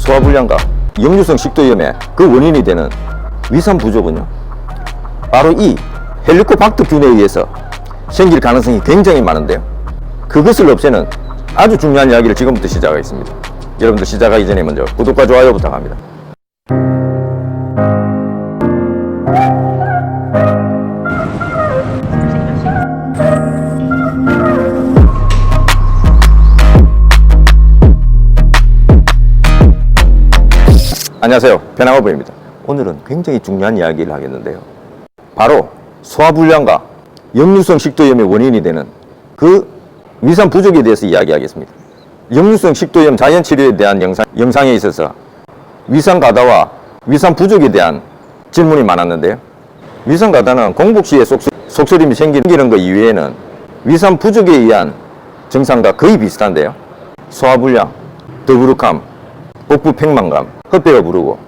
소화불량과 역류성 식도염의 그 원인이 되는 위산 부족은요, 바로 이 헬리코박터균에 의해서 생길 가능성이 굉장히 많은데요, 그것을 없애는 아주 중요한 이야기를 지금부터 시작하겠습니다. 여러분들 시작하기 전에 먼저 구독과 좋아요 부탁합니다. 안녕하세요, 변항어부입니다. 오늘은 굉장히 중요한 이야기를 하겠는데요, 바로 소화불량과 역류성 식도염의 원인이 되는 그 위산 부족에 대해서 이야기하겠습니다. 역류성 식도염 자연치료에 대한 영상에 있어서 위산 가다와 위산 부족에 대한 질문이 많았는데요, 위산 가다는 공복 시에 속쓰림이 생기는 것 이외에는 위산 부족에 의한 증상과 거의 비슷한데요, 소화불량, 더부룩함, 복부 팽만감, 헛배가 부르고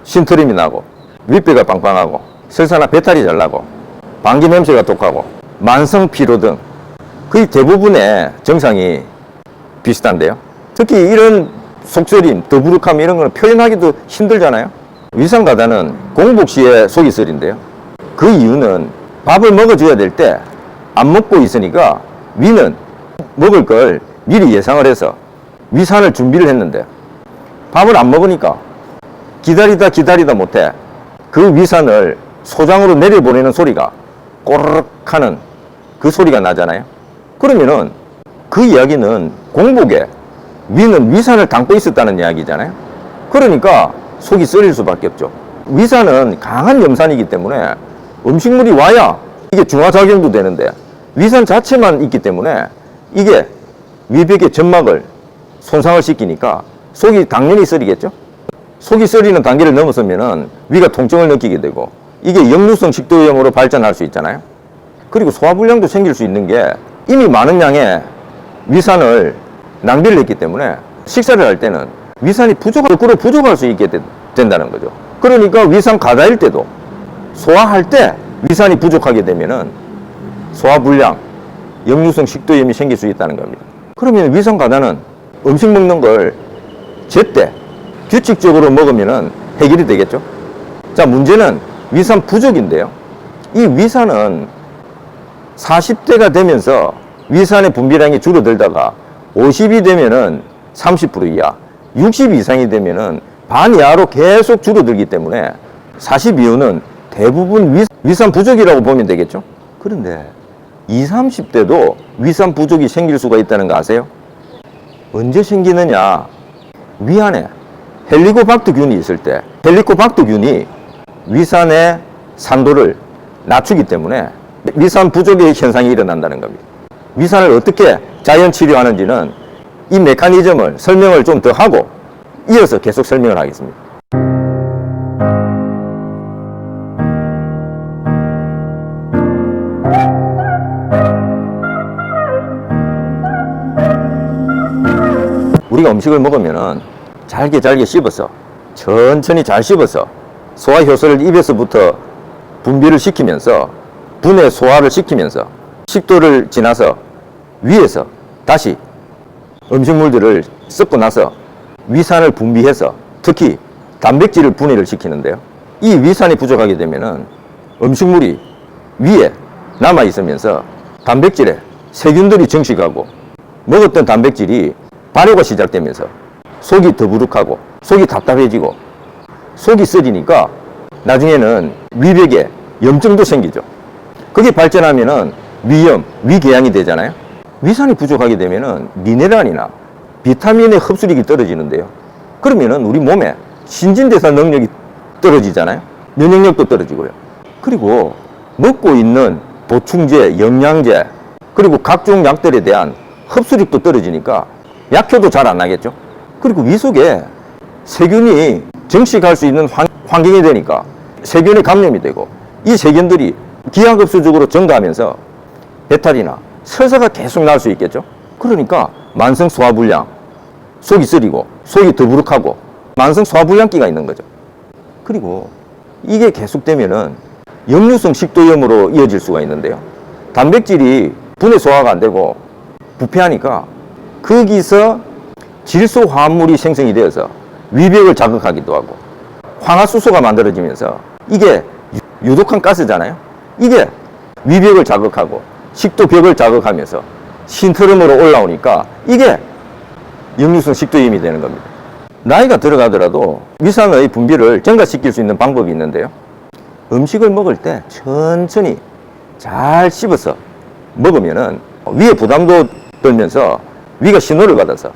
신터림이 나고 윗배가 빵빵하고 설사나 배탈이 잘 나고 방귀 냄새가 독하고 만성 피로 등 거의 대부분의 증상이 비슷한데요, 특히 이런 속쓰림, 더부룩함 이런 거는 표현하기도 힘들잖아요. 위산 가다는 공복 시에 속이 쓰린데요, 그 이유는 밥을 먹어줘야 될 때 안 먹고 있으니까 위는 먹을 걸 미리 예상을 해서 위산을 준비를 했는데 밥을 안 먹으니까 기다리다 못해 그 위산을 소장으로 내려보내는 소리가 꼬르륵 하는 그 소리가 나잖아요. 그러면은 그 이야기는 공복에 위는 위산을 담고 있었다는 이야기잖아요. 그러니까 속이 쓰릴 수밖에 없죠. 위산은 강한 염산이기 때문에 음식물이 와야 이게 중화작용도 되는데 위산 자체만 있기 때문에 이게 위벽의 점막을 손상을 시키니까 속이 당연히 쓰리겠죠. 속이 쓰리는 단계를 넘어서면은 위가 통증을 느끼게 되고 이게 역류성 식도염으로 발전할 수 있잖아요. 그리고 소화불량도 생길 수 있는 게 이미 많은 양의 위산을 낭비를 했기 때문에 식사를 할 때는 위산이 거꾸로 부족할 수 있게 된다는 거죠. 그러니까 위산 가다일 때도 소화할 때 위산이 부족하게 되면은 소화불량, 역류성 식도염이 생길 수 있다는 겁니다. 그러면 위산 가다는 음식 먹는 걸 제때 규칙적으로 먹으면 해결이 되겠죠. 자, 문제는 위산 부족인데요, 이 위산은 40대가 되면서 위산의 분비량이 줄어들다가 50이 되면은 30% 이하, 60 이상이 되면은 반 이하로 계속 줄어들기 때문에 40 이후는 대부분 위산 부족이라고 보면 되겠죠. 그런데 20, 30대도 위산 부족이 생길 수가 있다는 거 아세요? 언제 생기느냐, 위 안에 헬리코박터균이 있을 때 헬리코박터균이 위산의 산도를 낮추기 때문에 위산 부족의 현상이 일어난다는 겁니다. 위산을 어떻게 자연 치료하는지는 이 메커니즘을 설명을 좀 더 하고 이어서 계속 설명을 하겠습니다. 우리가 음식을 먹으면은 잘게 씹어서 천천히 잘 씹어서 소화 효소를 입에서부터 분비를 시키면서 분해 소화를 시키면서 식도를 지나서 위에서 다시 음식물들을 썩고 나서 위산을 분비해서 특히 단백질을 분해를 시키는데요, 이 위산이 부족하게 되면은 음식물이 위에 남아 있으면서 단백질에 세균들이 증식하고 먹었던 단백질이 발효가 시작되면서 속이 더부룩하고 속이 답답해지고 속이 쓰리니까 나중에는 위벽에 염증도 생기죠. 그게 발전하면은 위염, 위궤양이 되잖아요. 위산이 부족하게 되면은 미네랄이나 비타민의 흡수력이 떨어지는데요, 그러면은 우리 몸에 신진대사 능력이 떨어지잖아요. 면역력도 떨어지고요. 그리고 먹고 있는 보충제, 영양제, 그리고 각종 약들에 대한 흡수력도 떨어지니까 약효도 잘 안 나겠죠. 그리고 위 속에 세균이 증식할 수 있는 환경이 되니까 세균에 감염이 되고 이 세균들이 기하급수적으로 증가하면서 배탈이나 설사가 계속 날 수 있겠죠. 그러니까 만성 소화불량, 속이 쓰리고 속이 더부룩하고 만성 소화불량기가 있는 거죠. 그리고 이게 계속되면은 역류성 식도염으로 이어질 수가 있는데요, 단백질이 분해 소화가 안 되고 부패하니까 거기서 질소 화합물이 생성이 되어서 위벽을 자극하기도 하고 황화수소가 만들어지면서 이게 유독한 가스잖아요. 이게 위벽을 자극하고 식도벽을 자극하면서 신트름으로 올라오니까 이게 역류성 식도염이 되는 겁니다. 나이가 들어가더라도 위산의 분비를 증가시킬 수 있는 방법이 있는데요. 음식을 먹을 때 천천히 잘 씹어서 먹으면은 위에 부담도 들면서 위가 신호를 받아서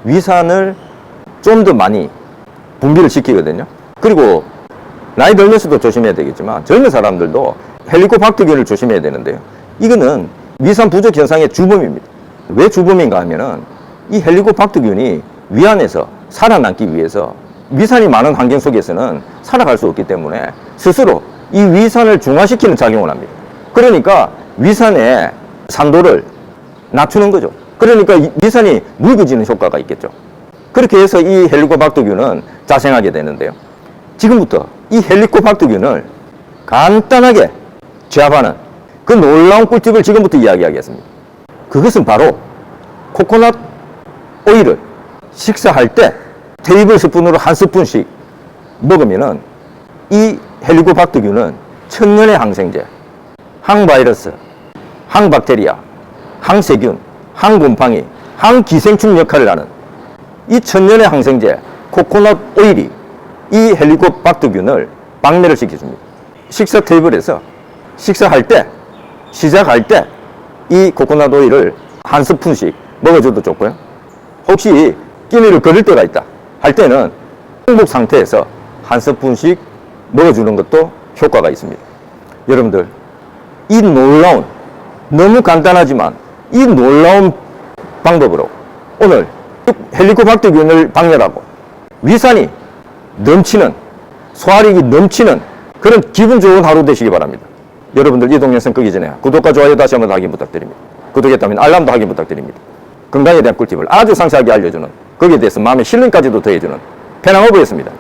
위산을 좀 더 많이 분비를 시키거든요. 그리고 나이 들면서도 조심해야 되겠지만 젊은 사람들도 헬리코박터균을 조심해야 되는데요. 이거는 위산 부족 현상의 주범입니다. 왜 주범인가 하면은 이 헬리코박터균이 위 안에서 살아남기 위해서 위산이 많은 환경 속에서는 살아갈 수 없기 때문에 스스로 이 위산을 중화시키는 작용을 합니다. 그러니까 위산의 산도를 낮추는 거죠. 그러니까 위산이 묽어지는 효과가 있겠죠. 그렇게 해서 이 헬리코박터균은 자생하게 되는데요. 지금부터 이 헬리코박터균을 간단하게 제압하는 그 놀라운 꿀팁을 지금부터 이야기하겠습니다. 그것은 바로 코코넛 오일을 식사할 때 테이블 스푼으로 한 스푼씩 먹으면은 이 헬리코박터균은 천년의 항생제, 항바이러스, 항박테리아, 항세균, 항곰팡이, 항기생충 역할을 하는 이 천년의 항생제 코코넛 오일이 이 헬리코박터균을 박멸을 시켜줍니다. 식사 테이블에서 식사할 때, 시작할 때 이 코코넛 오일을 한 스푼씩 먹어줘도 좋고요. 혹시 끼니를 거릴 때가 있다 할 때는 공복 상태에서 한 스푼씩 먹어주는 것도 효과가 있습니다. 여러분들, 이 놀라운, 너무 간단하지만 이 놀라운 방법으로 오늘 헬리코박터균을 박멸하고 위산이 넘치는, 소화력이 넘치는 그런 기분 좋은 하루 되시기 바랍니다. 여러분들 이 동영상 끄기 전에 구독과 좋아요 다시 한번 확인 부탁드립니다. 구독했다면 알람도 확인 부탁드립니다. 건강에 대한 꿀팁을 아주 상세하게 알려주는, 거기에 대해서 마음의 신뢰까지도 더해주는 페낭어부였습니다.